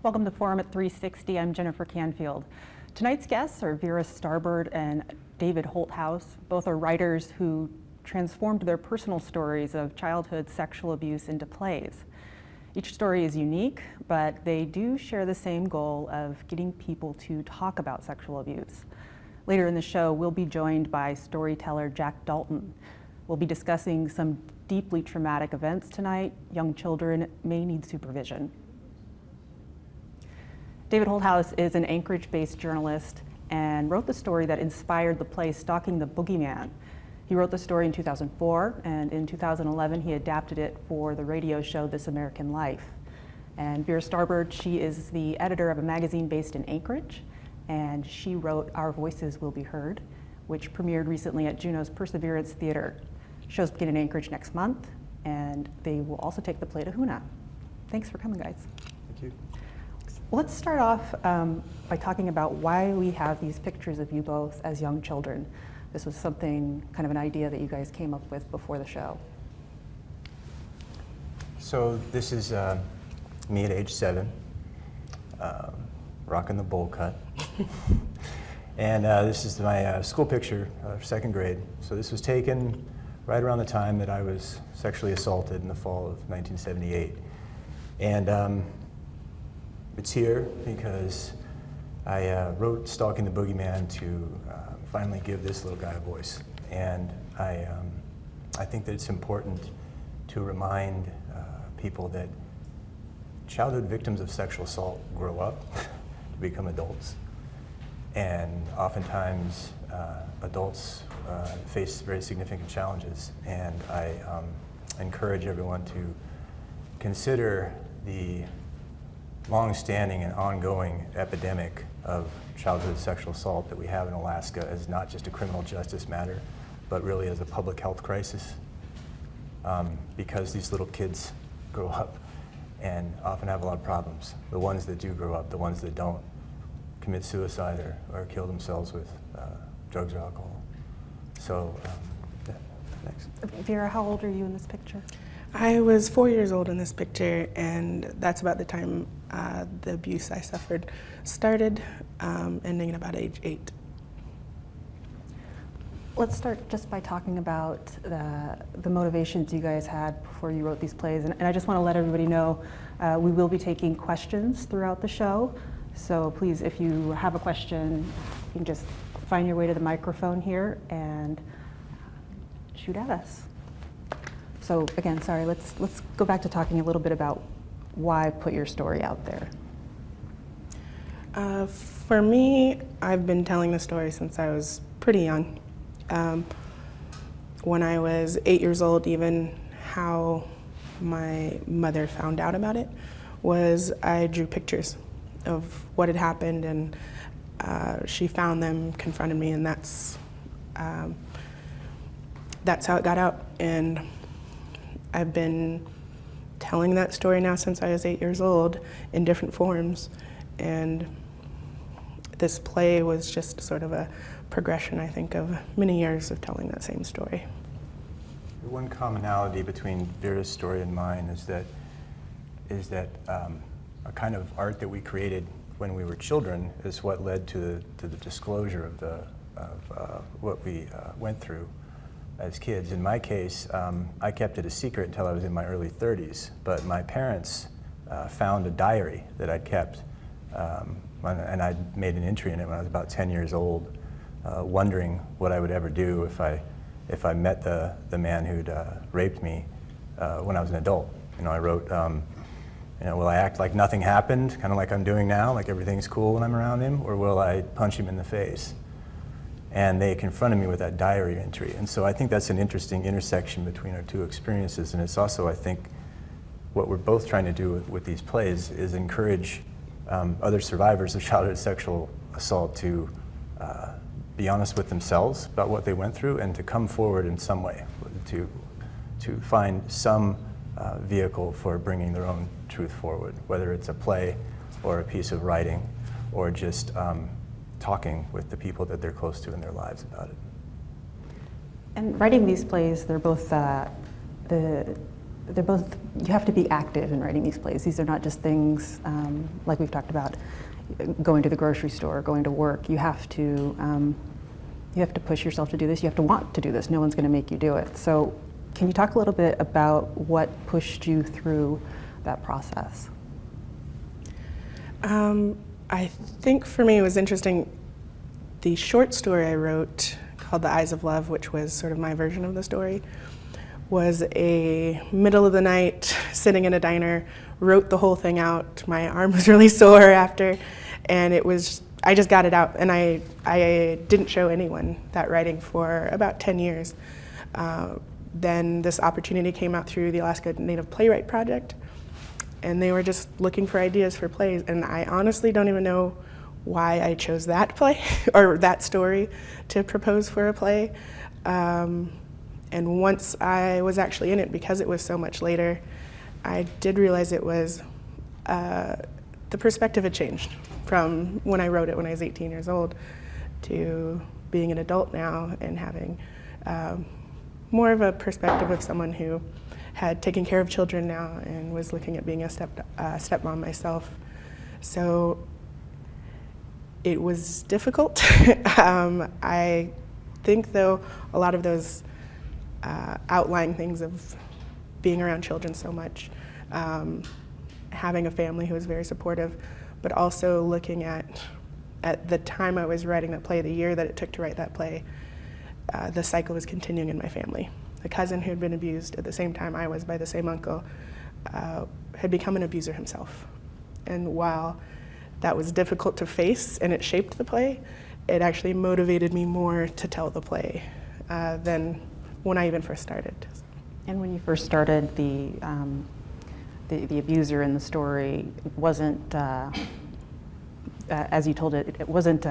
Welcome to Forum at 360. I'm Jennifer Canfield. Tonight's guests are Vera Starbard and David Holthouse. Both are writers who transformed their personal stories of childhood sexual abuse into plays. Each story is unique, but they do share the same goal of getting people to talk about sexual abuse. Later in the show, we'll be joined by storyteller Jack Dalton. We'll be discussing some deeply traumatic events tonight. Young children may need supervision. David Holthouse is an Anchorage-based journalist and wrote the story that inspired the play Stalking the Bogeyman. He wrote the story in 2004, and in 2011 he adapted it for the radio show This American Life. And Vera Starbard, she is the editor of a magazine based in Anchorage, and she wrote Our Voices Will Be Heard, which premiered recently at Juneau's Perseverance Theater. Shows begin in Anchorage next month, and they will also take the play to Hoonah. Thanks for coming, guys. Thank you. Let's start off by talking about why we have these pictures of you both as young children. This was something, kind of an idea that you guys came up with before the show. So this is me at age 7, rocking the bowl cut. And this is my school picture of 2nd grade. So this was taken right around the time that I was sexually assaulted in the fall of 1978. And it's here because I wrote Stalking the Bogeyman to finally give this little guy a voice. And I think that it's important to remind people that childhood victims of sexual assault grow up to become adults. And oftentimes adults face very significant challenges. And I encourage everyone to consider the long-standing and ongoing epidemic of childhood sexual assault that we have in Alaska as not just a criminal justice matter, but really as a public health crisis. Because these little kids grow up and often have a lot of problems. The ones that do grow up, the ones that don't, commit suicide or kill themselves with drugs or alcohol. So, yeah, thanks. Vera, how old are you in this picture? I was 4 years old in this picture, and that's about the time the abuse I suffered started, ending at about age 8. Let's start just by talking about the motivations you guys had before you wrote these plays. And I just want to let everybody know we will be taking questions throughout the show. So please, if you have a question, you can just find your way to the microphone here and shoot at us. So again, sorry, let's go back to talking a little bit about why put your story out there. For me, I've been telling the story since I was pretty young. When I was 8 years old, even how my mother found out about it was I drew pictures of what had happened, and she found them, confronted me, and that's how it got out. And I've been telling that story now since I was 8 years old in different forms, and this play was just sort of a progression, I think, of many years of telling that same story. The one commonality between Vera's story and mine is that a kind of art that we created when we were children is what led to the disclosure of what we went through as kids. In my case, I kept it a secret until I was in my early 30s, but my parents found a diary that I'd kept, and I'd made an entry in it when I was about 10 years old, wondering what I would ever do if I met the man who'd raped me when I was an adult. You know, I wrote, will I act like nothing happened, kind of like I'm doing now, like everything's cool when I'm around him, or will I punch him in the face? And they confronted me with that diary entry. And so I think that's an interesting intersection between our two experiences. And it's also, I think, what we're both trying to do with these plays is encourage other survivors of childhood sexual assault to be honest with themselves about what they went through and to come forward in some way, to find some vehicle for bringing their own truth forward, whether it's a play or a piece of writing or just talking with the people that they're close to in their lives about it. And writing these plays, they're both the they're both, you have to be active in writing these plays. These are not just things like we've talked about, going to the grocery store, going to work. You have to push yourself to do this. You have to want to do this. No one's going to make you do it. So can you talk a little bit about what pushed you through that process? I think for me it was interesting. The short story I wrote called The Eyes of Love, which was sort of my version of the story, was a middle of the night, sitting in a diner, wrote the whole thing out. My arm was really sore after, and I just got it out, and I didn't show anyone that writing for about 10 years. Then this opportunity came out through the Alaska Native Playwright Project, and they were just looking for ideas for plays, and I honestly don't even know why I chose that play, or that story, to propose for a play. And once I was actually in it, because it was so much later, I did realize it was, the perspective had changed from when I wrote it when I was 18 years old to being an adult now and having more of a perspective of someone who had taken care of children now and was looking at being a stepmom myself. So it was difficult. I think, though, a lot of those outlying things of being around children so much, having a family who was very supportive, but also looking at the time I was writing that play, the year that it took to write that play, the cycle was continuing in my family. A cousin who had been abused at the same time I was by the same uncle had become an abuser himself. And while that was difficult to face and it shaped the play, it actually motivated me more to tell the play than when I even first started. And when you first started, the abuser in the story wasn't, as you told it, it wasn't,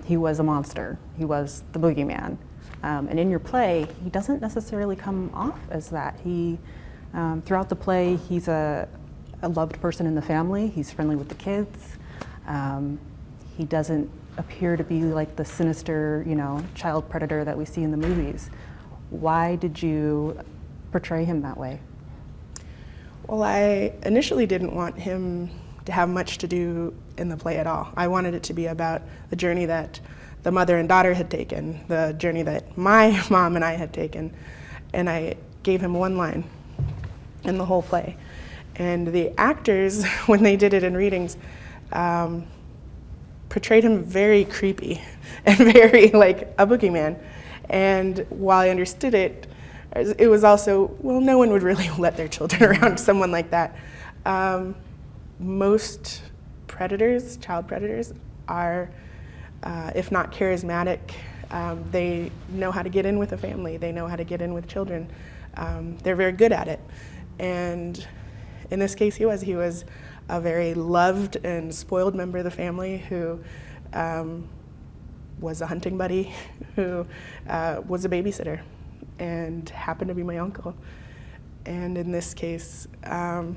he was a monster. He was the boogeyman. And in your play, he doesn't necessarily come off as that. He, throughout the play, he's a loved person in the family. He's friendly with the kids. He doesn't appear to be like the sinister, child predator that we see in the movies. Why did you portray him that way? Well, I initially didn't want him to have much to do in the play at all. I wanted it to be about the journey that the mother and daughter had taken, the journey that my mom and I had taken, and I gave him one line in the whole play. And the actors, when they did it in readings, portrayed him very creepy and very like a boogeyman. And while I understood it, it was also, well, no one would really let their children around someone like that. Most predators, child predators, are, if not charismatic, they know how to get in with a family. They know how to get in with children. They're very good at it. And in this case, he was a very loved and spoiled member of the family who was a hunting buddy, who was a babysitter, and happened to be my uncle. And in this case, I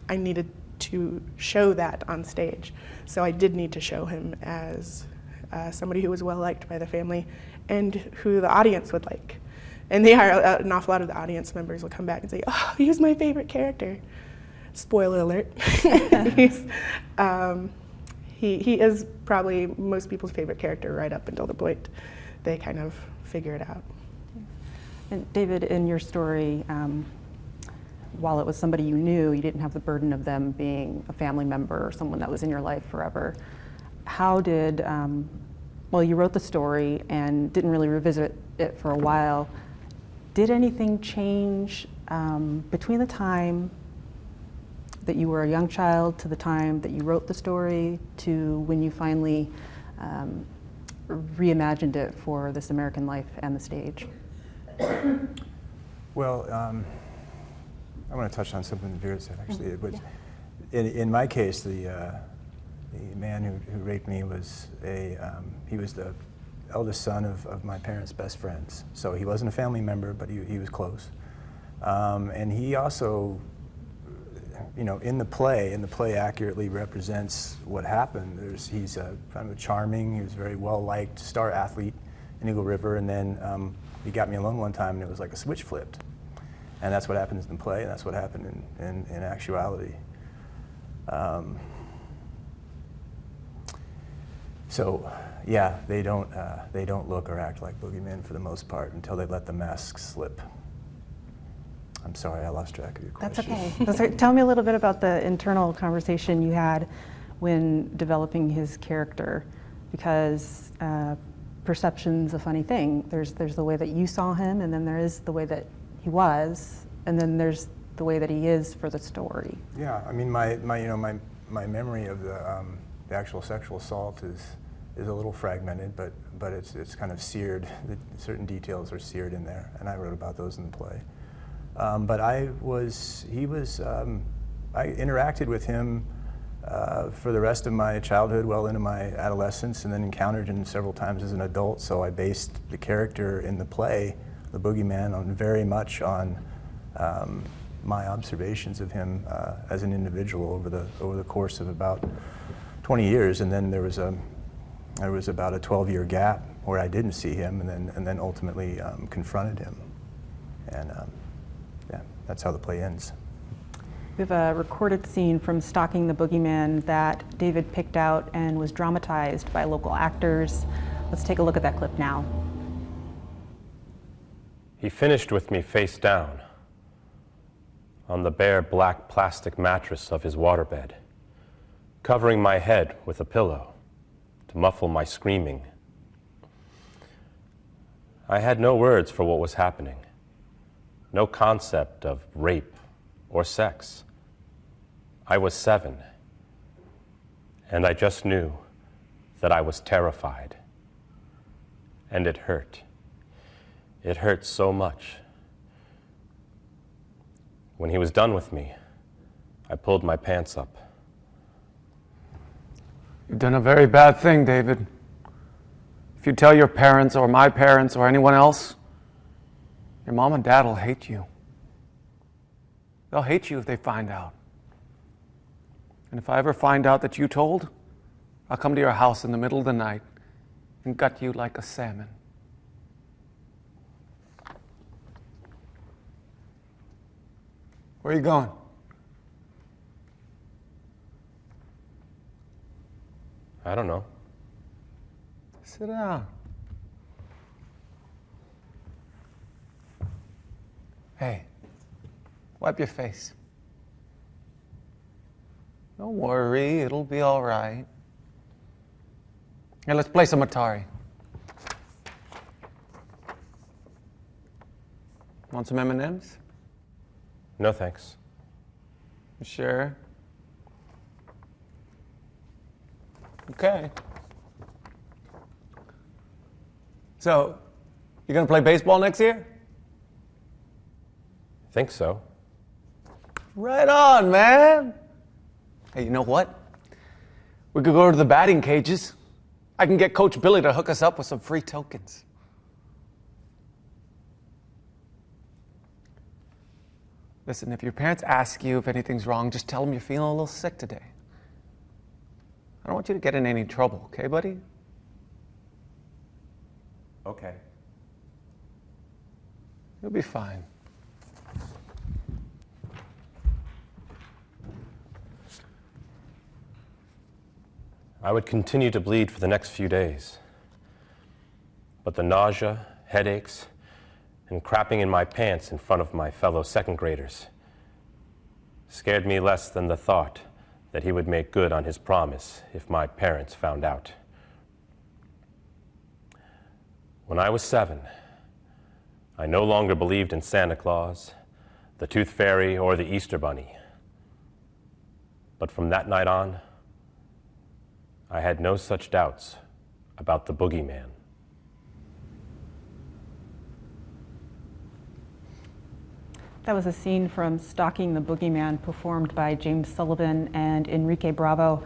needed to show that on stage. So I did need to show him as somebody who was well-liked by the family and who the audience would like. And an awful lot of the audience members will come back and say, oh, he was my favorite character. Spoiler alert. He is probably most people's favorite character right up until the point they kind of figure it out. And David, in your story, while it was somebody you knew, you didn't have the burden of them being a family member or someone that was in your life forever. How did, well, you wrote the story and didn't really revisit it for a while. Did anything change between the time that you were a young child to the time that you wrote the story to when you finally reimagined it for this American life and the stage? Well, I want to touch on something that Vera said, actually. It was, in my case, the man who raped me was he was the eldest son of my parents' best friends. So he wasn't a family member, but he was close. And he also, in the play accurately represents what happened. He's kind of charming. He was a very well-liked star athlete in Eagle River, and then he got me alone one time, and it was like a switch flipped. And that's what happens in the play, and that's what happened in actuality. So, yeah, they don't look or act like boogeymen for the most part until they let the masks slip. I'm sorry, I lost track of your question. That's okay. That's okay. Tell me a little bit about the internal conversation you had when developing his character, because perception's a funny thing. There's the way that you saw him, and then there is the way that he was, and then there's the way that he is for the story. Yeah, I mean, my memory of the actual sexual assault is a little fragmented, but it's kind of seared. Certain details are seared in there, and I wrote about those in the play. But I interacted with him for the rest of my childhood, well into my adolescence, and then encountered him several times as an adult. So I based the character in the play, the boogeyman, very much on my observations of him as an individual over the course of about 20 years, and then there was about a 12-year gap where I didn't see him, and then ultimately confronted him, and yeah, that's how the play ends. We have a recorded scene from Stalking the Boogeyman that David picked out and was dramatized by local actors. Let's take a look at that clip now. He finished with me face down on the bare black plastic mattress of his waterbed, covering my head with a pillow to muffle my screaming. I had no words for what was happening, no concept of rape or sex. I was 7, and I just knew that I was terrified, and it hurt. It hurt so much. When he was done with me, I pulled my pants up. You've done a very bad thing, David. If you tell your parents or my parents or anyone else, your mom and dad will hate you. They'll hate you if they find out. And if I ever find out that you told, I'll come to your house in the middle of the night and gut you like a salmon. Where are you going? I don't know. Sit down. Hey, wipe your face. Don't worry, it'll be all right. Hey, let's play some Atari. Want some M&Ms? No thanks. You sure? Okay. So, you gonna play baseball next year? Think so. Right on, man. Hey, you know what? We could go to the batting cages. I can get Coach Billy to hook us up with some free tokens. Listen, if your parents ask you if anything's wrong, just tell them you're feeling a little sick today. I don't want you to get in any trouble, okay, buddy? Okay. You'll be fine. I would continue to bleed for the next few days. But the nausea, headaches, and crapping in my pants in front of my fellow second graders scared me less than the thought that he would make good on his promise if my parents found out. When I was 7, I no longer believed in Santa Claus, the Tooth Fairy, or the Easter Bunny. But from that night on, I had no such doubts about the Boogeyman. That was a scene from Stalking the Boogeyman, performed by James Sullivan and Enrique Bravo.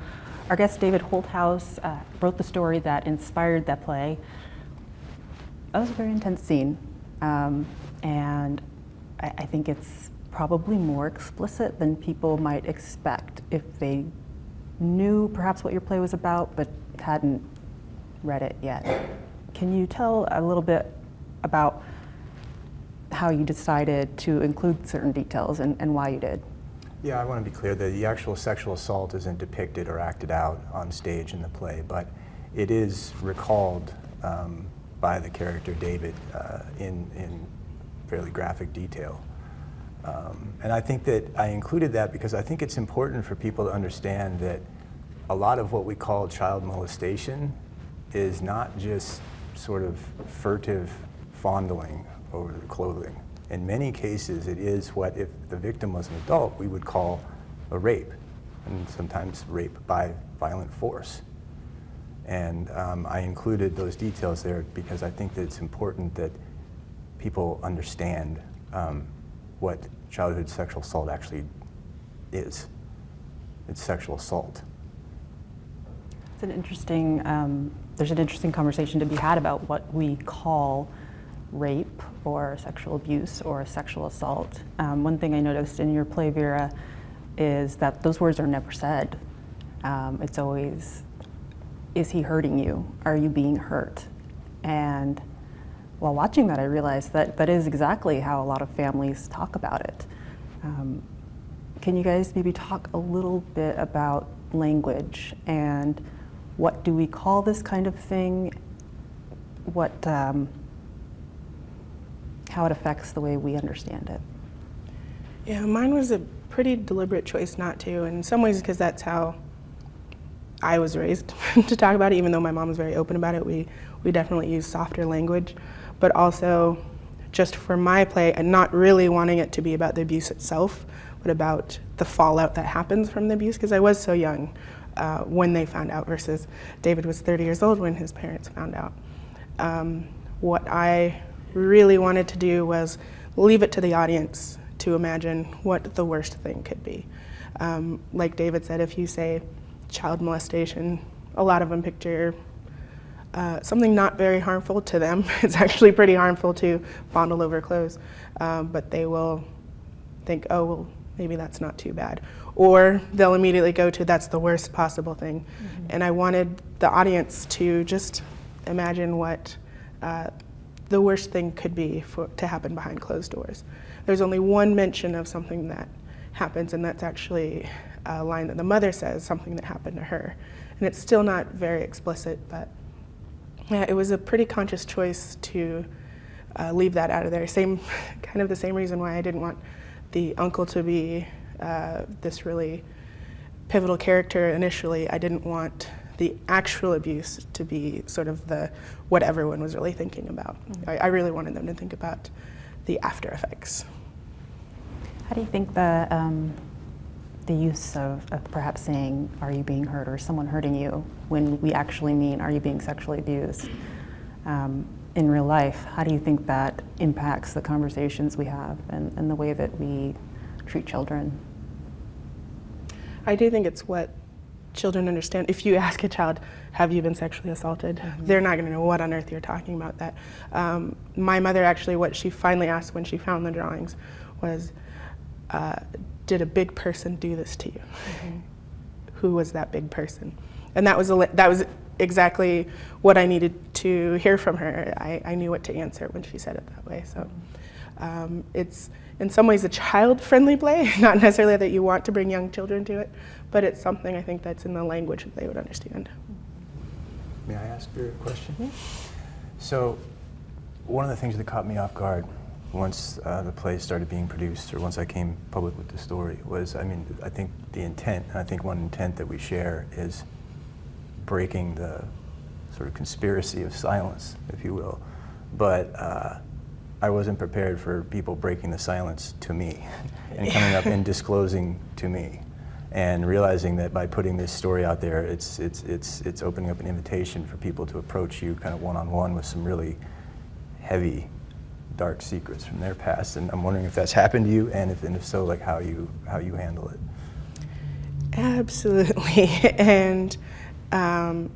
Our guest David Holthouse wrote the story that inspired that play. That was a very intense scene, and I think it's probably more explicit than people might expect if they knew perhaps what your play was about but hadn't read it yet. Can you tell a little bit about how you decided to include certain details and why you did. Yeah, I want to be clear that the actual sexual assault isn't depicted or acted out on stage in the play, but it is recalled by the character David in fairly graphic detail. And I think that I included that because I think it's important for people to understand that a lot of what we call child molestation is not just sort of furtive fondling over the clothing. In many cases, it is what, if the victim was an adult, we would call a rape, and sometimes rape by violent force. And I included those details there because I think that it's important that people understand what childhood sexual assault actually is. It's sexual assault. It's an interesting, there's an interesting conversation to be had about what we call rape or sexual abuse or sexual assault. One thing I noticed in your play, Vera, is that those words are never said. It's always, is he hurting you? Are you being hurt? And while watching that, I realized that that is exactly how a lot of families talk about it. Can you guys maybe talk a little bit about language and what do we call this kind of thing? What, how it affects the way we understand it? Yeah, mine was a pretty deliberate choice not to, in some ways because that's how I was raised to talk about it. Even though my mom was very open about it, we definitely use softer language, but also just for my play and not really wanting it to be about the abuse itself, but about the fallout that happens from the abuse, because I was so young when they found out versus David was 30 years old when his parents found out. What I really wanted to do was leave it to the audience to imagine what the worst thing could be. Like David said, if you say child molestation, a lot of them picture something not very harmful to them. It's actually pretty harmful to fondle over clothes, but they will think, oh, well, maybe that's not too bad. Or they'll immediately go to, that's the worst possible thing. Mm-hmm. And I wanted the audience to just imagine what the worst thing could be to happen behind closed doors. There's only one mention of something that happens, and that's actually a line that the mother says, something that happened to her. And it's still not very explicit, but yeah, it was a pretty conscious choice to leave that out of there. Kind of the same reason why I didn't want the uncle to be this really pivotal character initially. I didn't want the actual abuse to be sort of what everyone was really thinking about. Mm-hmm. I really wanted them to think about the after effects. How do you think the use of perhaps saying, are you being hurt, or someone hurting you, when we actually mean, are you being sexually abused in real life, how do you think that impacts the conversations we have and the way that we treat children? I do think it's what children understand. If you ask a child, have you been sexually assaulted? Mm-hmm. They're not going to know what on earth you're talking about that. My mother actually, what she finally asked when she found the drawings was, did a big person do this to you? Mm-hmm. Who was that big person? And that was exactly what I needed to hear from her. I knew what to answer when she said it that way. So it's in some ways a child-friendly play, not necessarily that you want to bring young children to it, but it's something I think that's in the language that they would understand. May I ask you a question? Yeah. So one of the things that caught me off guard once the play started being produced, or once I came public with the story, was, I think the intent, and I think one intent that we share is breaking the sort of conspiracy of silence, if you will. But I wasn't prepared for people breaking the silence to me and coming up and disclosing to me, and realizing that by putting this story out there, it's opening up an invitation for people to approach you kind of one-on-one with some really heavy, dark secrets from their past. And I'm wondering if that's happened to you, and if so, like how you handle it. Absolutely. And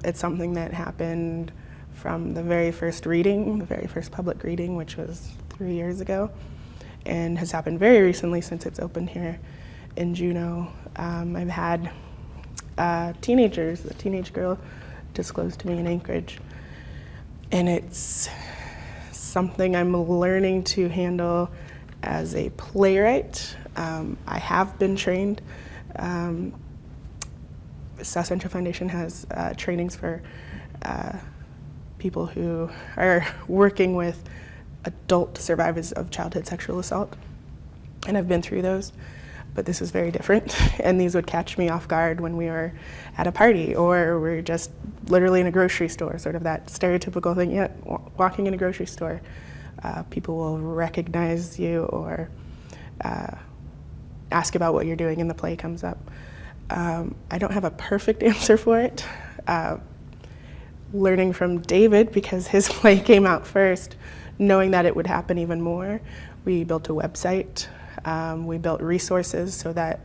it's something that happened from the very first reading, the very first public reading, which was 3 years ago, and has happened very recently since it's opened here in Juneau. I've had a teenage girl disclosed to me in Anchorage, and it's something I'm learning to handle as a playwright. I have been trained. South Central Foundation has trainings for people who are working with adult survivors of childhood sexual assault, and I've been through those, but this is very different, and these would catch me off guard when we were at a party or we're just literally in a grocery store, sort of that stereotypical thing. Yeah, walking in a grocery store, people will recognize you or ask about what you're doing and the play comes up. I don't have a perfect answer for it. Learning from David, because his play came out first, knowing that it would happen even more, we built a website. We built resources so that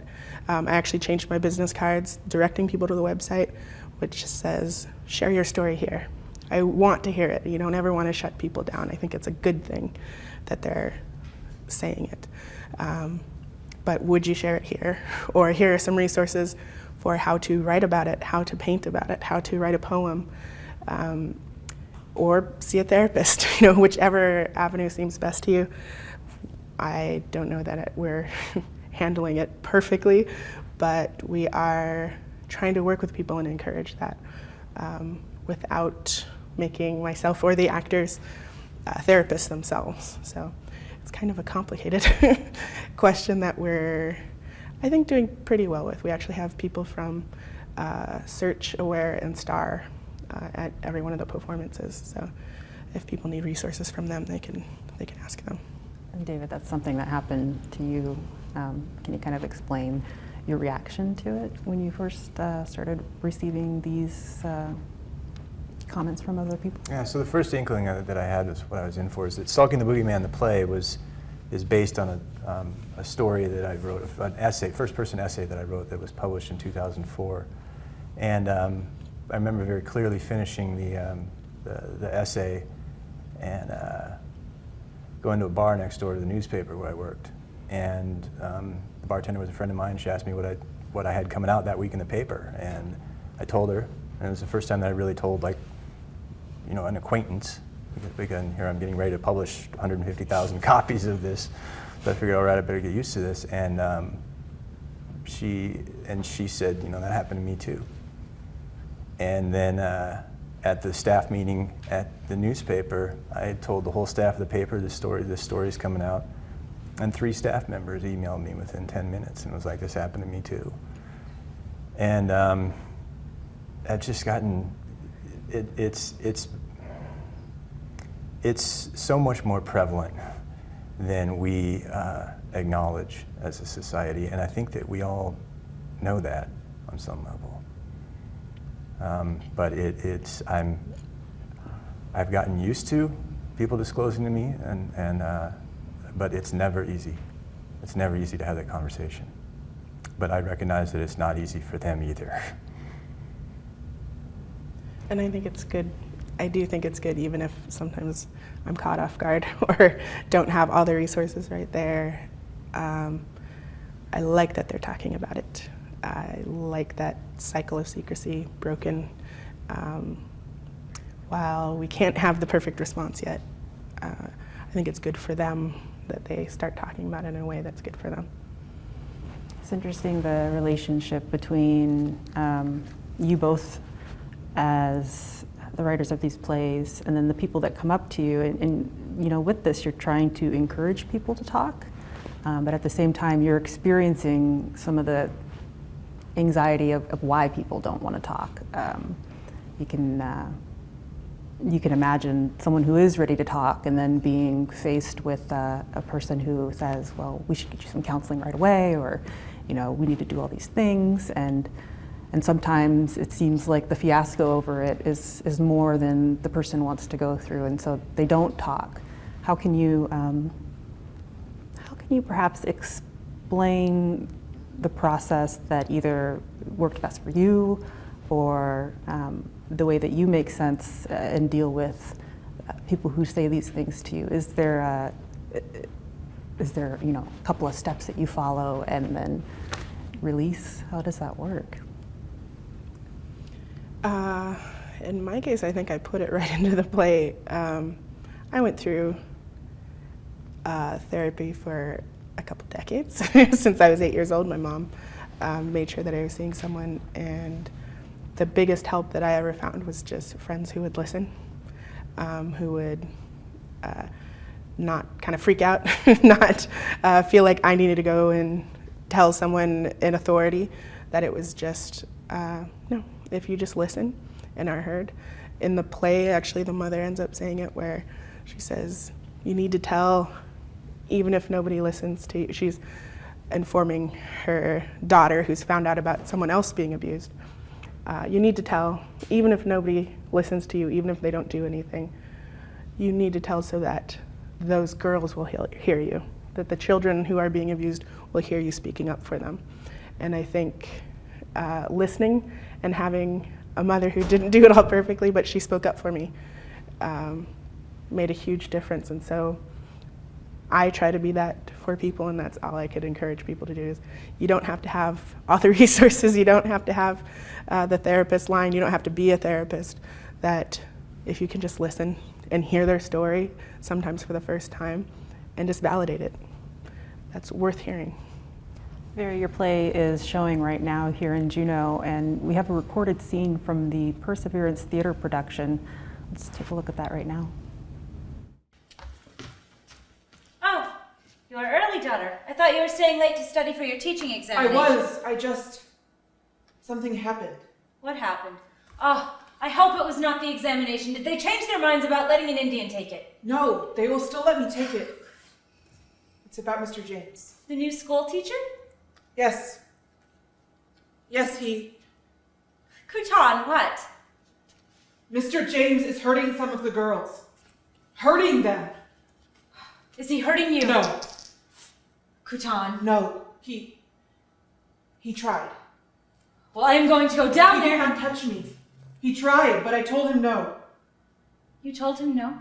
I actually changed my business cards, directing people to the website, which says, share your story here. I want to hear it. You don't ever want to shut people down. I think it's a good thing that they're saying it. But would you share it here? Or here are some resources for how to write about it, how to paint about it, how to write a poem, or see a therapist, whichever avenue seems best to you. I don't know that we're handling it perfectly, but we are trying to work with people and encourage that without making myself or the actors therapists themselves. So it's kind of a complicated question that we're, I think, doing pretty well with. We actually have people from Search, Aware, and Star at every one of the performances. So if people need resources from them, they can ask them. And David, that's something that happened to you. Can you kind of explain your reaction to it when you first started receiving these comments from other people? Yeah, so the first inkling that I had was what I was in for is that Stalking the Bogeyman, the play, is based on a story that I wrote, an essay, first-person essay that I wrote that was published in 2004. And I remember very clearly finishing the essay and going to a bar next door to the newspaper where I worked. And the bartender was a friend of mine. She asked me what I had coming out that week in the paper. And I told her, and it was the first time that I really told, like, an acquaintance. Because here I'm getting ready to publish 150,000 copies of this. So I figured, all right, I better get used to this. And she said, that happened to me too. And then at the staff meeting at the newspaper, I had told the whole staff of the paper this story's coming out. And 3 staff members emailed me within 10 minutes and was like, this happened to me too. And I've just gotten, it's so much more prevalent than we acknowledge as a society, and I think that we all know that on some level. But I've gotten used to people disclosing to me, but it's never easy. It's never easy to have that conversation. But I recognize that it's not easy for them either. And I think it's good. I do think it's good, even if sometimes I'm caught off guard or don't have all the resources right there. I like that they're talking about it. I like that cycle of secrecy broken. While we can't have the perfect response yet, I think it's good for them that they start talking about it in a way that's good for them. It's interesting, the relationship between you both as the writers of these plays and then the people that come up to you. And with this, you're trying to encourage people to talk, but at the same time, you're experiencing some of the anxiety of why people don't want to talk. You can imagine someone who is ready to talk and then being faced with a person who says, well, we should get you some counseling right away, or we need to do all these things, and sometimes it seems like the fiasco over it is more than the person wants to go through, and so they don't talk. How can you perhaps explain the process that either worked best for you, or the way that you make sense and deal with people who say these things to you? Is there a couple of steps that you follow and then release? How does that work? In my case, I think I put it right into the play. I went through therapy for a couple decades. Since I was 8 years old, my mom made sure that I was seeing someone, and the biggest help that I ever found was just friends who would listen, who would not kind of freak out, not feel like I needed to go and tell someone in authority, that it was just, no, if you just listen and are heard. In the play, actually, the mother ends up saying it where she says, you need to tell even if nobody listens to you. She's informing her daughter who's found out about someone else being abused. You need to tell, even if nobody listens to you, even if they don't do anything, you need to tell so that those girls will hear you, that the children who are being abused will hear you speaking up for them. And I think listening and having a mother who didn't do it all perfectly, but she spoke up for me, made a huge difference. And so I try to be that for people, and that's all I could encourage people to do. Is you don't have to have all the resources, you don't have to have the therapist line, you don't have to be a therapist. That if you can just listen and hear their story, sometimes for the first time, and just validate it, that's worth hearing. Vera, your play is showing right now here in Juneau, and we have a recorded scene from the Perseverance Theater production. Let's take a look at that right now. Oh, you are early, daughter. I thought you were staying late to study for your teaching examination. I was. Something happened. What happened? Oh, I hope it was not the examination. Did they change their minds about letting an Indian take it? No, they will still let me take it. It's about Mr. James. The new school teacher? Yes. Yes, he. Kutan, what? Mr. James is hurting some of the girls. Hurting them. Is he hurting you? No. Kutan. No. He tried. Well, I am going to go down He there. didn't touch me. He tried, but I told him no. You told him no?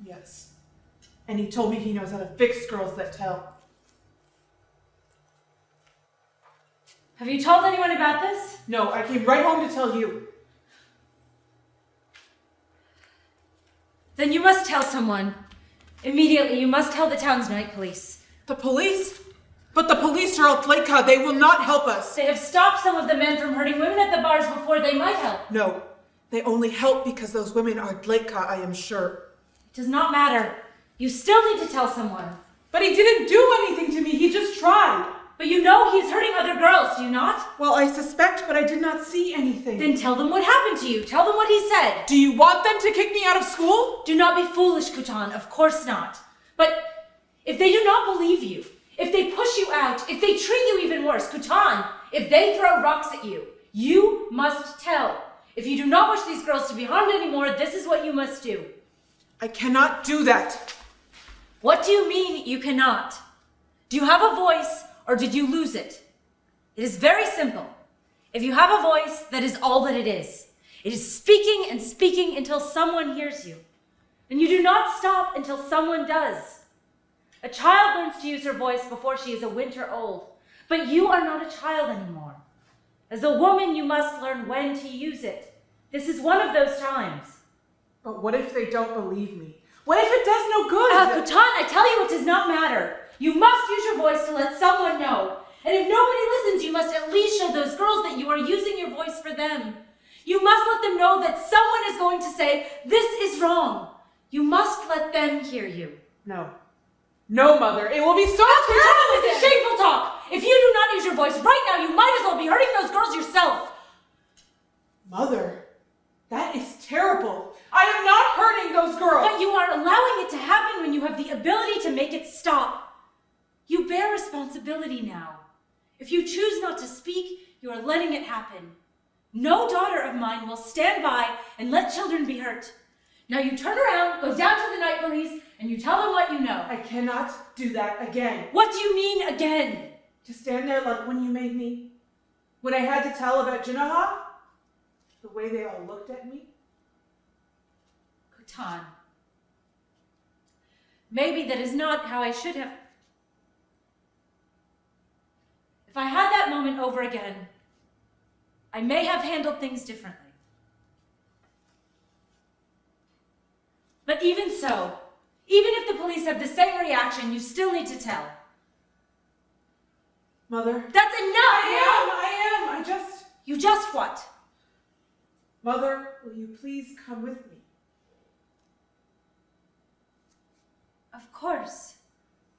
Yes. And he told me he knows how to fix girls that tell. Have you told anyone about this? No, I came right home to tell you. Then you must tell someone. Immediately, you must tell the town's night police. The police? But the police are all Tlaika. They will not help us. They have stopped some of the men from hurting women at the bars before they might help. No, they only help because those women are Tlaika, I am sure. It does not matter. You still need to tell someone. But he didn't do anything to me. He just tried. But you know he's hurting other girls, do you not? Well, I suspect, but I did not see anything. Then tell them what happened to you. Tell them what he said. Do you want them to kick me out of school? Do not be foolish, Kutan. Of course not. But if they do not believe you, if they push you out, if they treat you even worse, Kutan, if they throw rocks at you, you must tell. If you do not wish these girls to be harmed anymore, this is what you must do. I cannot do that. What do you mean you cannot? Do you have a voice, or did you lose it? It is very simple. If you have a voice, that is all that it is. It is speaking and speaking until someone hears you. And you do not stop until someone does. A child learns to use her voice before she is a winter old, but you are not a child anymore. As a woman, you must learn when to use it. This is one of those times. But what if they don't believe me? What if it does no good? Kutan, I tell you it does not matter. You must use your voice to let someone know. And if nobody listens, you must at least show those girls that you are using your voice for them. You must let them know that someone is going to say, this is wrong. You must let them hear you. No. No, Mother. It will be so Kutan, terrible. this is shameful talk. If you do not use your voice right now, you might as well be hurting those girls yourself. Mother, that is terrible. I am not hurting those girls. But you are allowing it to happen when you have the ability to make it stop. You bear responsibility now. If you choose not to speak, you are letting it happen. No daughter of mine will stand by and let children be hurt. Now you turn around, go down to the night police, and you tell them what you know. I cannot do that again. What do you mean again? To stand there like when you made me? When I had to tell about Jinaha? The way they all looked at me? Kutan. Maybe that is not how I should have. If I had that moment over again, I may have handled things differently. But even so, Even if the police have the same reaction, you still need to tell. Mother. That's enough! I am. You just what? Mother, will you please come with me? Of course,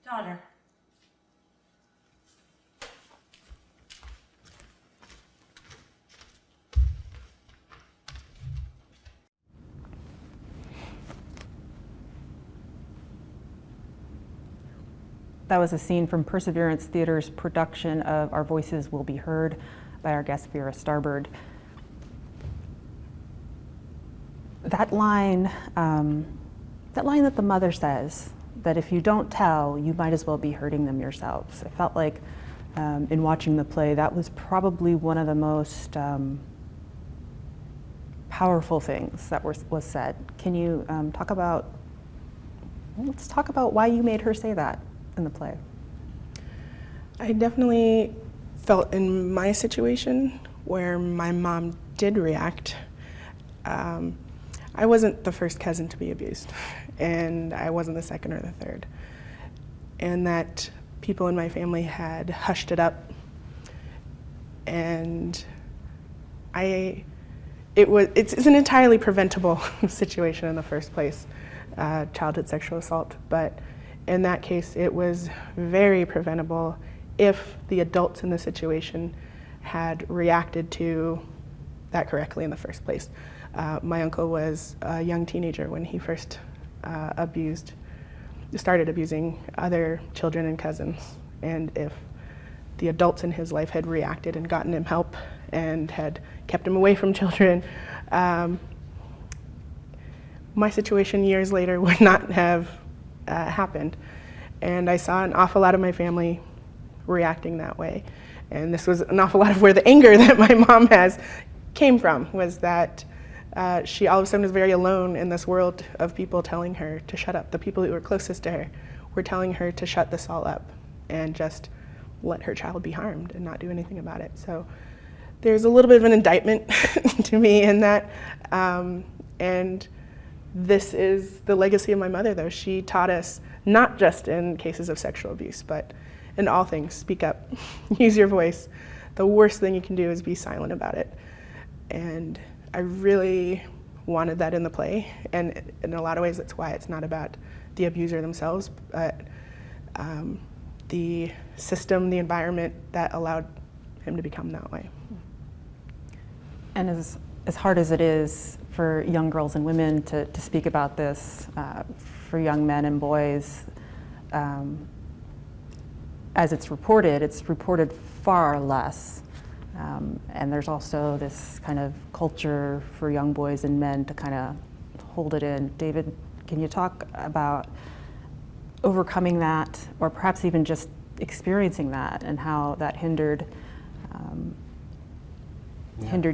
daughter. That was a scene from Perseverance Theater's production of Our Voices Will Be Heard by our guest Vera Starbard. That line that the mother says, that if you don't tell, you might as well be hurting them yourselves. I felt like in watching the play, that was probably one of the most powerful things that was said. Can you let's talk about why you made her say that in the play? I definitely felt in my situation where my mom did react. I wasn't the first cousin to be abused, and I wasn't the second or the third. And that people in my family had hushed it up. And it's an entirely preventable situation in the first place, childhood sexual assault. But in that case, it was very preventable if the adults in the situation had reacted to that correctly in the first place. My uncle was a young teenager when he first started abusing other children and cousins. And if the adults in his life had reacted and gotten him help and had kept him away from children, my situation years later would not have happened. And I saw an awful lot of my family reacting that way. And this was an awful lot of where the anger that my mom has came from, was that she all of a sudden was very alone in this world of people telling her to shut up. The people who were closest to her were telling her to shut this all up and just let her child be harmed and not do anything about it. So there's a little bit of an indictment to me in that. And this is the legacy of my mother, though. She taught us, not just in cases of sexual abuse, but in all things, speak up, use your voice. The worst thing you can do is be silent about it. And I really wanted that in the play, and in a lot of ways that's why it's not about the abuser themselves, but the system, the environment that allowed him to become that way. And as hard as it is for young girls and women to speak about this, for young men and boys, as it's reported far less. And there's also this kind of culture for young boys and men to kind of hold it in. David, can you talk about overcoming that, or perhaps even just experiencing that, and how that hindered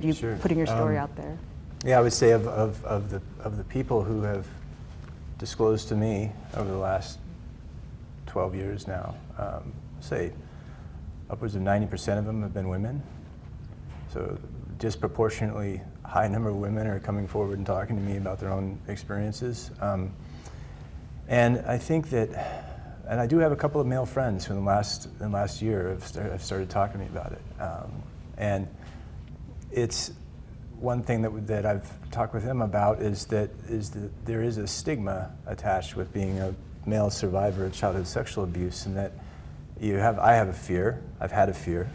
you Sure. putting your story out there? Yeah, I would say of the people who have disclosed to me over the last 12 years now, say upwards of 90% of them have been women. So disproportionately high number of women are coming forward and talking to me about their own experiences. And I think that, and I do have a couple of male friends who in the last year have started talking to me about it. And it's one thing that I've talked with them about is that there is a stigma attached with being a male survivor of childhood sexual abuse, and that I have a fear, I've had a fear,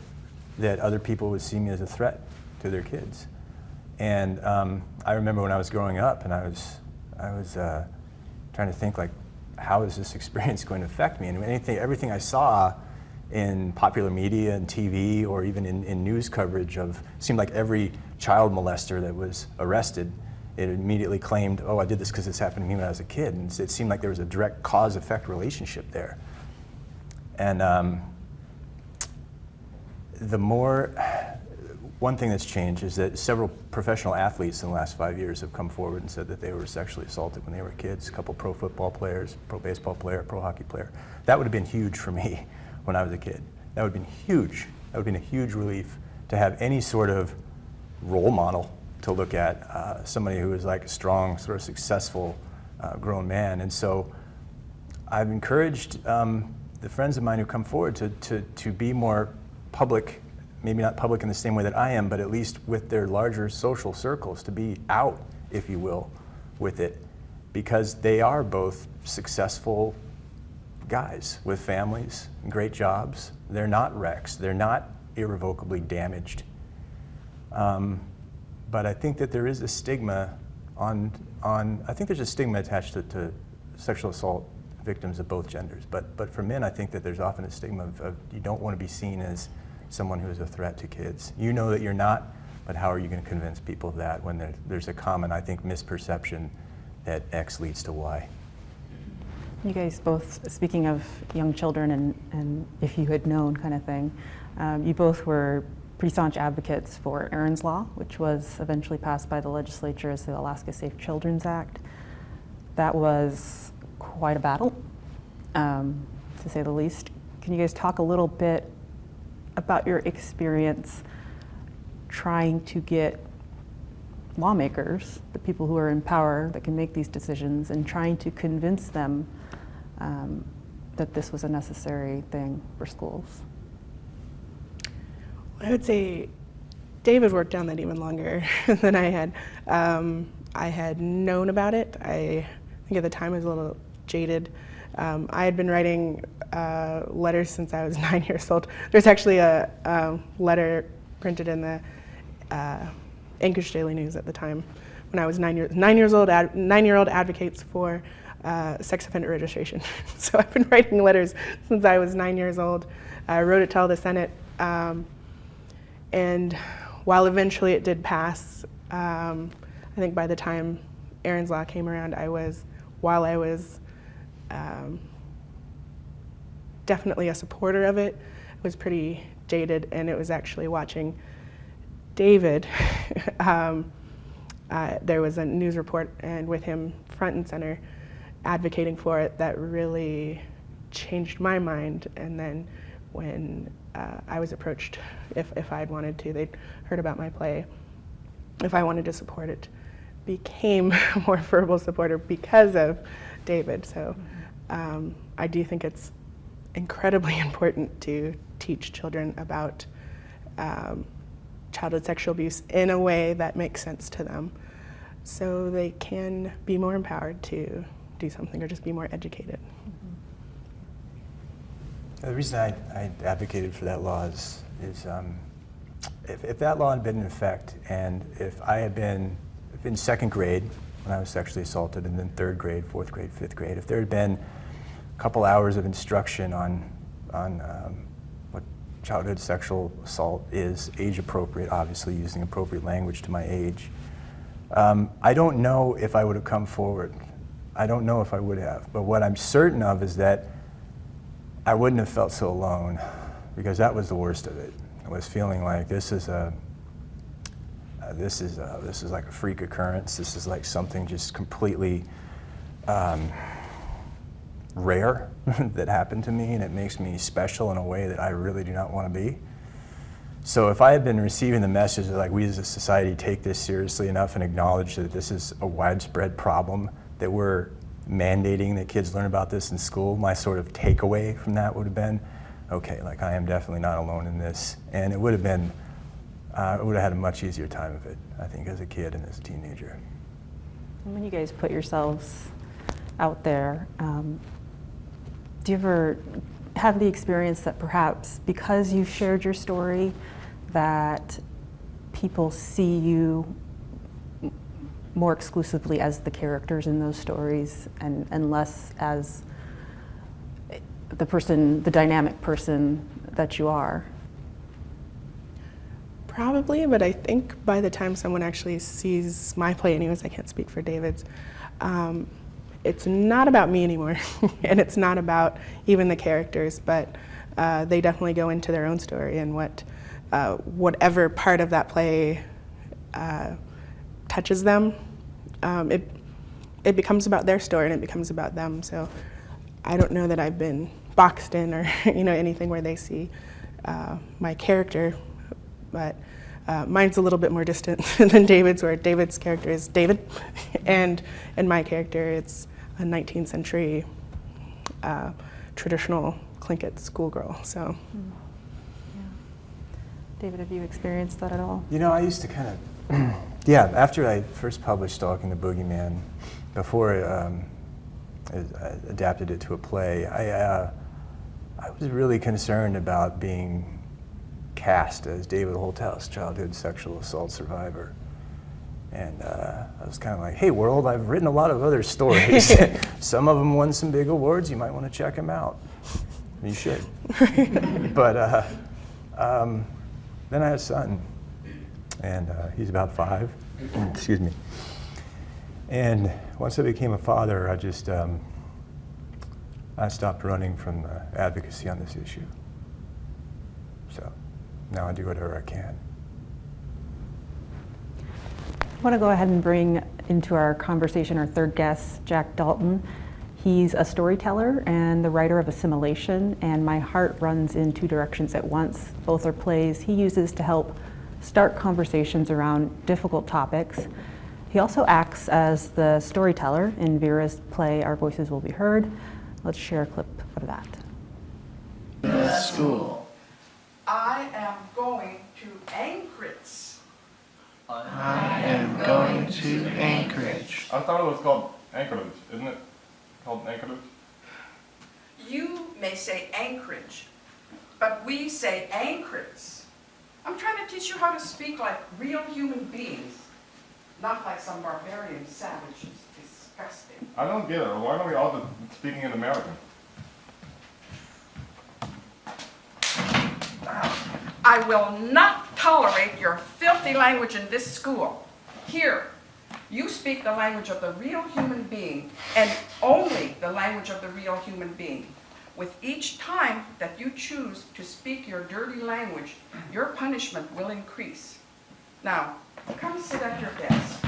that other people would see me as a threat to their kids. And I remember when I was growing up, and I was trying to think, like, how is this experience going to affect me? And everything I saw in popular media and TV, or even in news coverage seemed like every child molester that was arrested, it immediately claimed, oh, I did this because this happened to me when I was a kid. And it seemed like there was a direct cause-effect relationship there. And one thing that's changed is that several professional athletes in the last 5 years have come forward and said that they were sexually assaulted when they were kids. A couple pro football players, pro baseball player, pro hockey player. That would have been huge for me when I was a kid. That would have been huge. That would have been a huge relief to have any sort of role model to look at, somebody who was like a strong, sort of successful grown man. And so I've encouraged the friends of mine who come forward to be more public, maybe not public in the same way that I am, but at least with their larger social circles, to be out, if you will, with it, because they are both successful guys with families, great jobs. They're not wrecks. They're not irrevocably damaged. But I think that there is a stigma I think there's a stigma attached to sexual assault victims of both genders. But for men, I think that there's often a stigma of you don't want to be seen as someone who is a threat to kids. You know that you're not, but how are you going to convince people of that when there's a common, I think, misperception that X leads to Y? You guys both, speaking of young children and if you had known kind of thing, you both were pretty staunch advocates for Aaron's Law, which was eventually passed by the legislature as the Alaska Safe Children's Act. That was quite a battle, to say the least. Can you guys talk a little bit about your experience trying to get lawmakers, the people who are in power that can make these decisions, and trying to convince them that this was a necessary thing for schools? I would say David worked on that even longer than I had. I had known about it. I think at the time I was a little jaded. I had been writing letters since I was 9 years old. There's actually a letter printed in the Anchorage Daily News at the time when I was 9 years old. 9-year-old advocates for sex offender registration. So I've been writing letters since I was 9 years old. I wrote it to all the Senate. And while eventually it did pass, I think by the time Aaron's Law came around, while I was definitely a supporter of it, I was pretty jaded, and it was actually watching David. There was a news report, and with him front and center advocating for it, that really changed my mind. And then when I was approached if I'd wanted to, they'd heard about my play, if I wanted to support it, became a more verbal supporter because of David. So I do think it's incredibly important to teach children about childhood sexual abuse in a way that makes sense to them, so they can be more empowered to do something or just be more educated. The reason I advocated for that law is if that law had been in effect, and if I had been in second grade when I was sexually assaulted, and then third grade, fourth grade, fifth grade, if there had been a couple hours of instruction on what childhood sexual assault is, age appropriate, obviously using appropriate language to my age, I don't know if I would have come forward. I don't know if I would have, but what I'm certain of is that I wouldn't have felt so alone, because that was the worst of it. I was feeling like this is like a freak occurrence. This is like something just completely rare that happened to me, and it makes me special in a way that I really do not want to be. So if I had been receiving the message that, like, we as a society take this seriously enough and acknowledge that this is a widespread problem, that we're mandating that kids learn about this in school, my sort of takeaway from that would have been, okay, like, I am definitely not alone in this. And it would have been, I would have had a much easier time of it, I think, as a kid and as a teenager. When you guys put yourselves out there, do you ever have the experience that perhaps because you shared your story, that people see you more exclusively as the characters in those stories and less as the person, the dynamic person that you are? Probably, but I think by the time someone actually sees my play, anyways, I can't speak for David's, it's not about me anymore, and it's not about even the characters, but they definitely go into their own story, and whatever part of that play touches them, it becomes about their story, and it becomes about them. So I don't know that I've been boxed in or anything where they see my character, but mine's a little bit more distant than David's, where David's character is David, and my character, it's a 19th century traditional Tlingit schoolgirl. So, David, have you experienced that at all? You know, I used to kind of, yeah, after I first published Stalking the Bogeyman, before I adapted it to a play, I was really concerned about being cast as David Holthouse, childhood sexual assault survivor. And I was kind of like, hey world, I've written a lot of other stories. Some of them won some big awards, you might want to check them out. You should. But then I had a son, and he's about 5, excuse me. And once I became a father, I just, I stopped running from advocacy on this issue. So now I do whatever I can. I want to go ahead and bring into our conversation our third guest, Jack Dalton. He's a storyteller and the writer of Assimilation, and My Heart Runs in Two Directions at Once. Both are plays he uses to help start conversations around difficult topics. He also acts as the storyteller in Vera's play, Our Voices Will Be Heard. Let's share a clip of that. School. I am going to Anchorage. I am going to Anchorage. I thought it was called Anchorage, isn't it? Called Anchorage? You may say Anchorage, but we say Anchorage. I'm trying to teach you how to speak like real human beings, not like some barbarian savages. Disgusting. I don't get it. Why are we all just speaking in American? I will not tolerate your filthy language in this school. Here, you speak the language of the real human being, and only the language of the real human being. With each time that you choose to speak your dirty language, your punishment will increase. Now, come sit at your desk.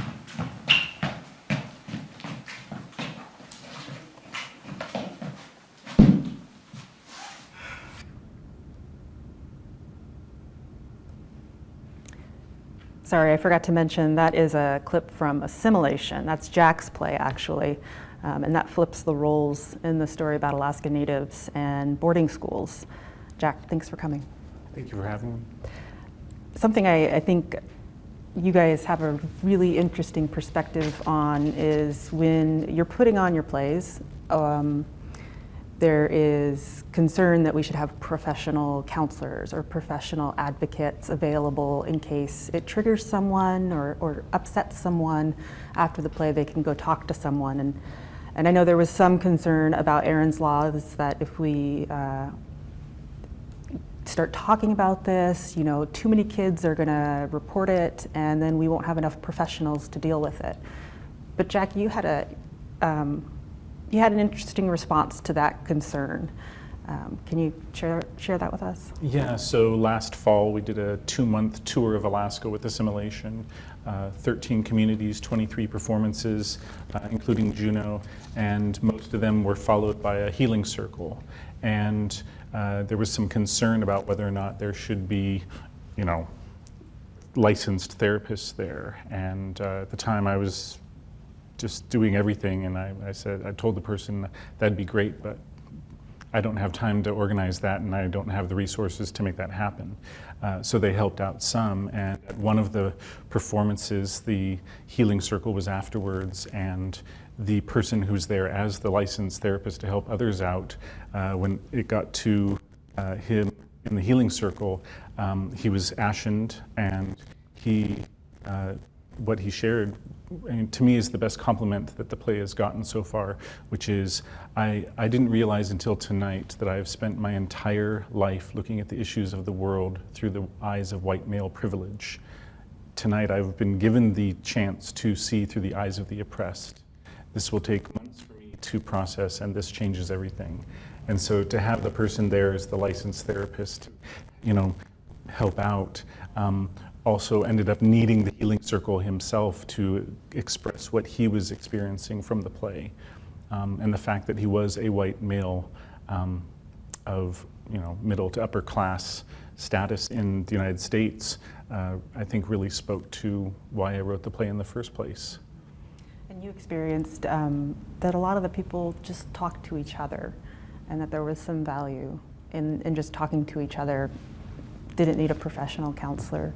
Sorry, I forgot to mention that is a clip from Assimilation. That's Jack's play, actually. And that flips the roles in the story about Alaska Natives and boarding schools. Jack, thanks for coming. Thank you for having me. Something I think you guys have a really interesting perspective on is when you're putting on your plays, there is concern that we should have professional counselors or professional advocates available in case it triggers someone or upsets someone after the play. They can go talk to someone. And I know there was some concern about Aaron's Law is that if we start talking about this, you know, too many kids are gonna report it and then we won't have enough professionals to deal with it. But Jack, you had an interesting response to that concern. Can you share that with us? Yeah, so last fall we did a 2-month tour of Alaska with Assimilation, 13 communities, 23 performances, including Juneau, and most of them were followed by a healing circle. And there was some concern about whether or not there should be, you know, licensed therapists there. And at the time I was just doing everything, and I told the person that'd be great, but I don't have time to organize that, and I don't have the resources to make that happen. So they helped out some, and at one of the performances, the healing circle was afterwards, and the person who's there as the licensed therapist to help others out, when it got to him in the healing circle, he was ashened, and what he shared, and to me, is the best compliment that the play has gotten so far, which is, I didn't realize until tonight that I have spent my entire life looking at the issues of the world through the eyes of white male privilege. Tonight, I've been given the chance to see through the eyes of the oppressed. This will take months for me to process, and this changes everything. And so to have the person there as the licensed therapist, you know, help out, also ended up needing the healing circle himself to express what he was experiencing from the play. And the fact that he was a white male of, you know, middle to upper class status in the United States, I think really spoke to why I wrote the play in the first place. And you experienced that a lot of the people just talk to each other. and that there was some value in just talking to each other, didn't need a professional counselor.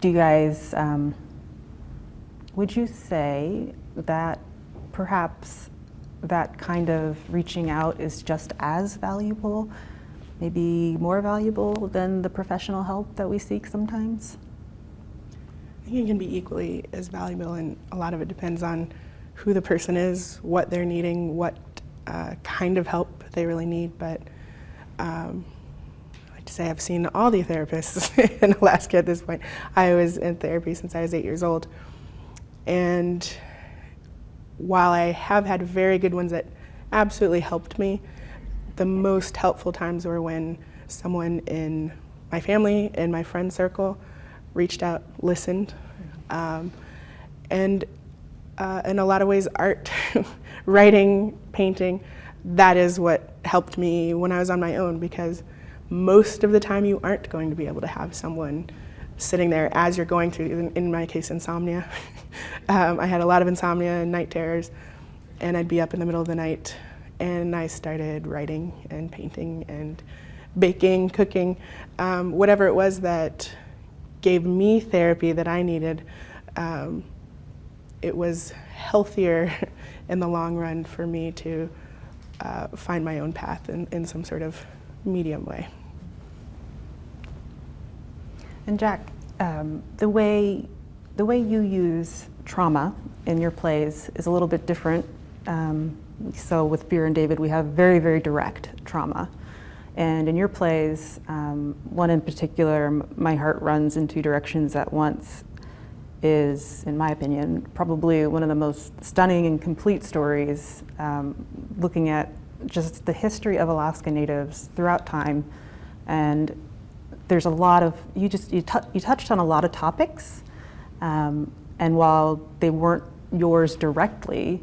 Do you guys, would you say that perhaps that kind of reaching out is just as valuable, maybe more valuable than the professional help that we seek sometimes? I think it can be equally as valuable, and a lot of it depends on who the person is, what they're needing, what kind of help they really need. But I like to say I've seen all the therapists in Alaska at this point. I was in therapy since I was 8 years old. And while I have had very good ones that absolutely helped me, the most helpful times were when someone in my family and my friend circle reached out, listened, and in a lot of ways, art, writing, painting, that is what helped me when I was on my own, because most of the time you aren't going to be able to have someone sitting there as you're going through, in my case, insomnia. I had a lot of insomnia and night terrors, and I'd be up in the middle of the night, and I started writing and painting and baking, cooking, whatever it was that gave me therapy that I needed. It was healthier in the long run for me to find my own path in some sort of medium way. And Jack, the way you use trauma in your plays is a little bit different. So with Vera and David, we have very, very direct trauma. And in your plays, one in particular, My Heart Runs in Two Directions at Once, is, in my opinion, probably one of the most stunning and complete stories, looking at just the history of Alaska Natives throughout time. And there's a lot of, you touched on a lot of topics, and while they weren't yours directly,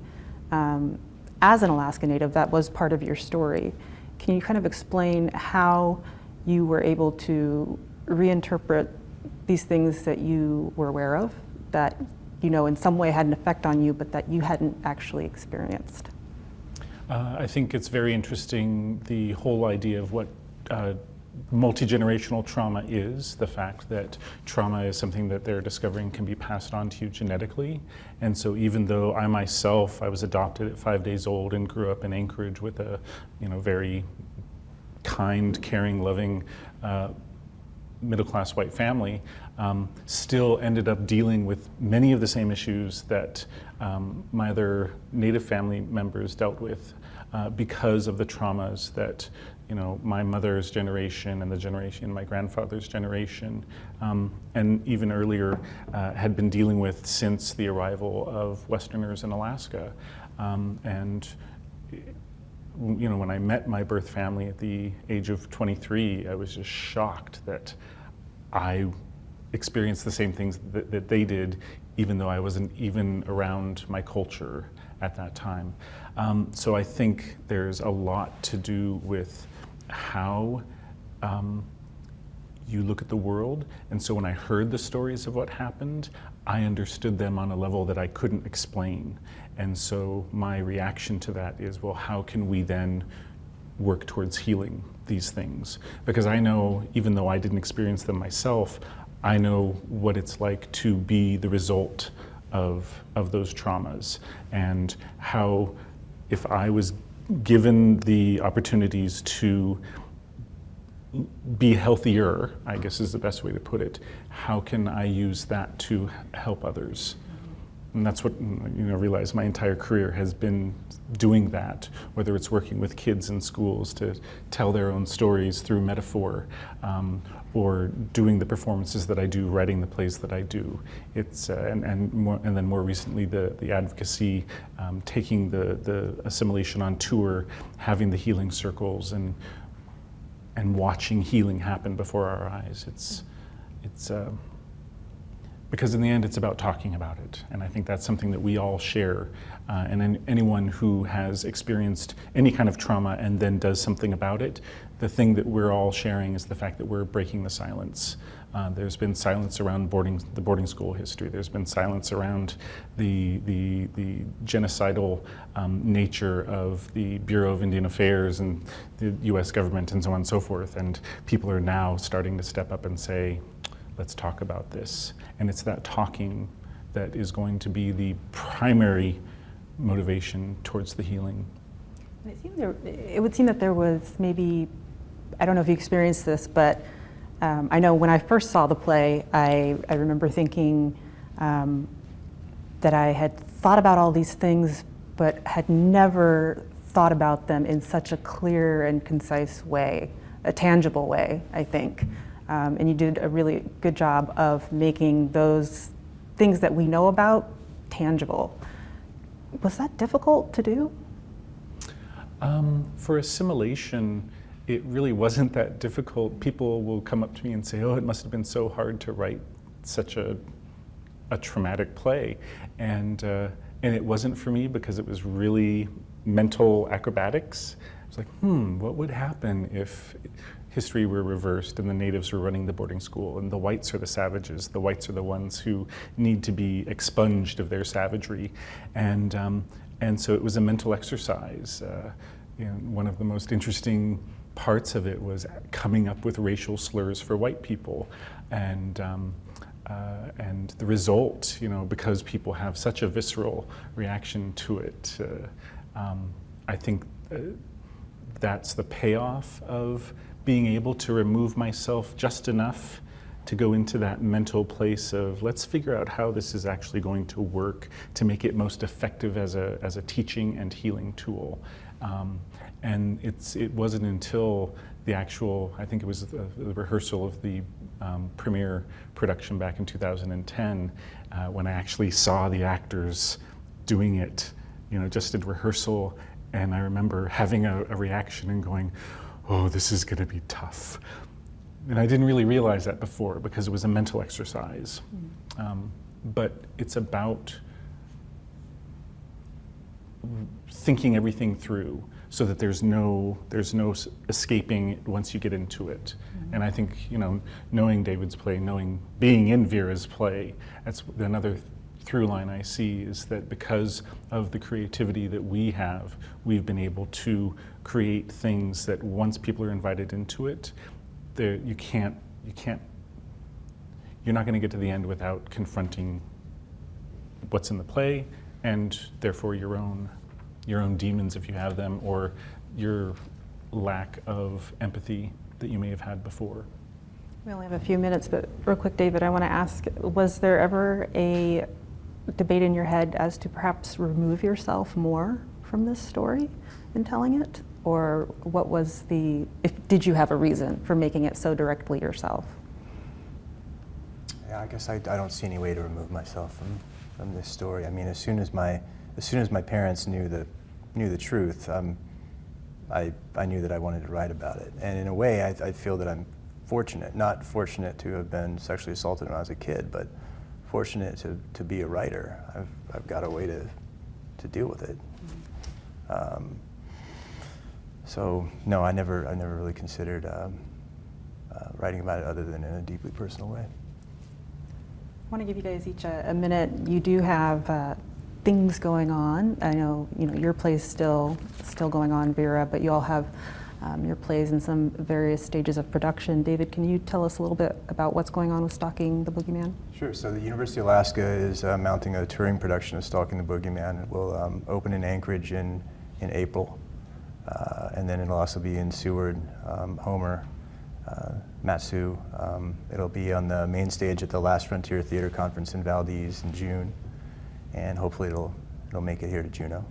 as an Alaska Native, that was part of your story. Can you kind of explain how you were able to reinterpret these things that you were aware of, that, you know, in some way had an effect on you, but that you hadn't actually experienced? I think it's very interesting, the whole idea of what multi-generational trauma is, the fact that trauma is something that they're discovering can be passed on to you genetically. And so even though I myself, I was adopted at 5 days old and grew up in Anchorage with a, you know, very kind, caring, loving middle-class white family, still ended up dealing with many of the same issues that my other Native family members dealt with because of the traumas that, you know, my mother's generation and the generation, my grandfather's generation, and even earlier had been dealing with since the arrival of Westerners in Alaska. And you know, when I met my birth family at the age of 23, I was just shocked that I experienced the same things that they did, even though I wasn't even around my culture at that time. So I think there's a lot to do with how you look at the world. And so when I heard the stories of what happened, I understood them on a level that I couldn't explain. And so my reaction to that is, well, how can we then work towards healing these things? Because I know, even though I didn't experience them myself, I know what it's like to be the result of those traumas, and how, if I was given the opportunities to be healthier, I guess is the best way to put it, how can I use that to help others? And that's what, you know, I realize my entire career has been doing that, whether it's working with kids in schools to tell their own stories through metaphor, or doing the performances that I do, writing the plays that I do. It's and then more recently the advocacy, taking the assimilation on tour, having the healing circles, and watching healing happen before our eyes. because in the end it's about talking about it, and I think that's something that we all share, and anyone who has experienced any kind of trauma and then does something about it, the thing that we're all sharing is the fact that we're breaking the silence. There's been silence around the boarding school history. There's been silence around the genocidal nature of the Bureau of Indian Affairs and the U.S. government and so on and so forth. And people are now starting to step up and say, let's talk about this. And it's that talking that is going to be the primary motivation towards the healing. It would seem that there was maybe, I don't know if you experienced this, but I know when I first saw the play, I remember thinking that I had thought about all these things, but had never thought about them in such a clear and concise way, a tangible way, I think. And you did a really good job of making those things that we know about tangible. Was that difficult to do? For assimilation, it really wasn't that difficult. People will come up to me and say, oh, it must have been so hard to write such a traumatic play. And it wasn't for me because it was really mental acrobatics. I was like, what would happen if history were reversed and the natives were running the boarding school and the whites are the savages, the whites are the ones who need to be expunged of their savagery. And so it was a mental exercise. One of the most interesting parts of it was coming up with racial slurs for white people, and the result, because people have such a visceral reaction to it, I think that's the payoff of being able to remove myself just enough to go into that mental place of let's figure out how this is actually going to work to make it most effective as a teaching and healing tool. And it wasn't until the actual, I think it was the rehearsal of the premiere production back in 2010, when I actually saw the actors doing it, just in rehearsal, and I remember having a reaction and going, oh, this is going to be tough. And I didn't really realize that before because it was a mental exercise. But it's about thinking everything through so that there's no escaping it once you get into it. And I think, knowing David's play, being in Vera's play, that's another through line I see, is that because of the creativity that we have, we've been able to create things that once people are invited into it, you're not going to get to the end without confronting what's in the play, and therefore your own demons, if you have them, or your lack of empathy that you may have had before. We only have a few minutes, but real quick, David, I want to ask, was there ever a debate in your head as to perhaps remove yourself more from this story in telling it? Or what was did you have a reason for making it so directly yourself? Yeah, I guess I don't see any way to remove myself from this story. I mean, as soon as my parents knew the truth, I knew that I wanted to write about it. And in a way, I feel that I'm not fortunate to have been sexually assaulted when I was a kid, but fortunate to be a writer. I've got a way to deal with it. So no, I never really considered writing about it other than in a deeply personal way. I want to give you guys each a minute. You do have things going on. I know your play's still going on, Vera, but you all have your plays in some various stages of production. David, can you tell us a little bit about what's going on with Stalking the Bogeyman? Sure. So the University of Alaska is mounting a touring production of Stalking the Bogeyman. It will open in Anchorage in April. And then it'll also be in Seward, Homer, Matsu. It'll be on the main stage at the Last Frontier Theater Conference in Valdez in June, and hopefully it'll make it here to Juneau.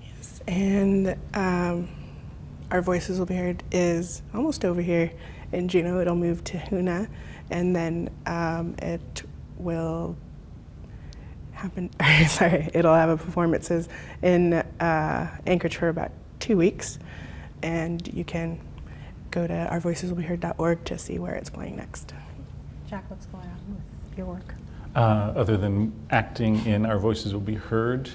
Yes, and Our Voices Will Be Heard is almost over here in Juneau. It'll move to Hoona, and then it will happen. Sorry, it'll have a performances in Anchorage for about 2 weeks, and you can go to ourvoiceswillbeheard.org to see where it's playing next. Jack, what's going on with your work? Other than acting in Our Voices Will Be Heard,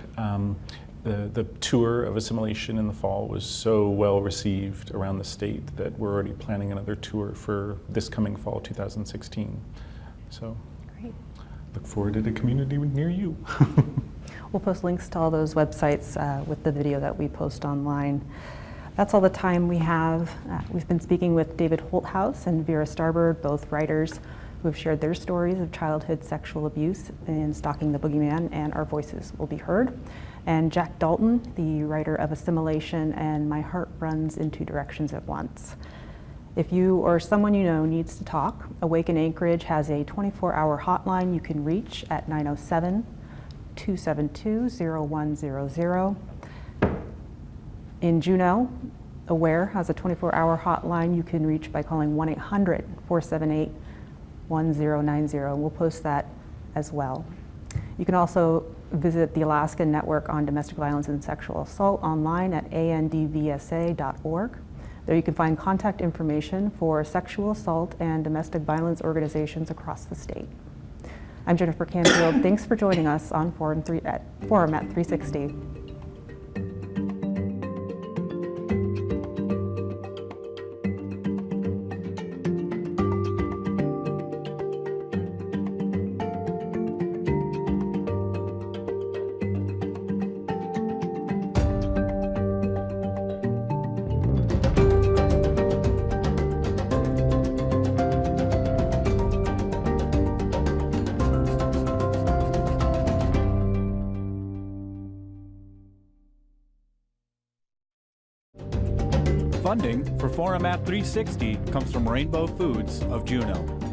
the tour of Assimilation in the fall was so well received around the state that we're already planning another tour for this coming fall, 2016. So Great. Look forward to the community near you. We'll post links to all those websites with the video that we post online. That's all the time we have. We've been speaking with David Holthouse and Vera Starbard, both writers who have shared their stories of childhood sexual abuse in Stalking the Bogeyman and Our Voices Will Be Heard. And Jack Dalton, the writer of Assimilation and My Heart Runs in Two Directions at Once. If you or someone you know needs to talk, AWAIC in Anchorage has a 24-hour hotline you can reach at 907-272-0100. In Juneau, AWARE has a 24-hour hotline you can reach by calling 1-800-478-1090. We'll post that as well. You can also visit the Alaska Network on Domestic Violence and Sexual Assault online at andvsa.org. There you can find contact information for sexual assault and domestic violence organizations across the state. I'm Jennifer Canfield. Thanks for joining us on Forum at 360. Funding for Forum at 360 comes from Rainbow Foods of Juneau.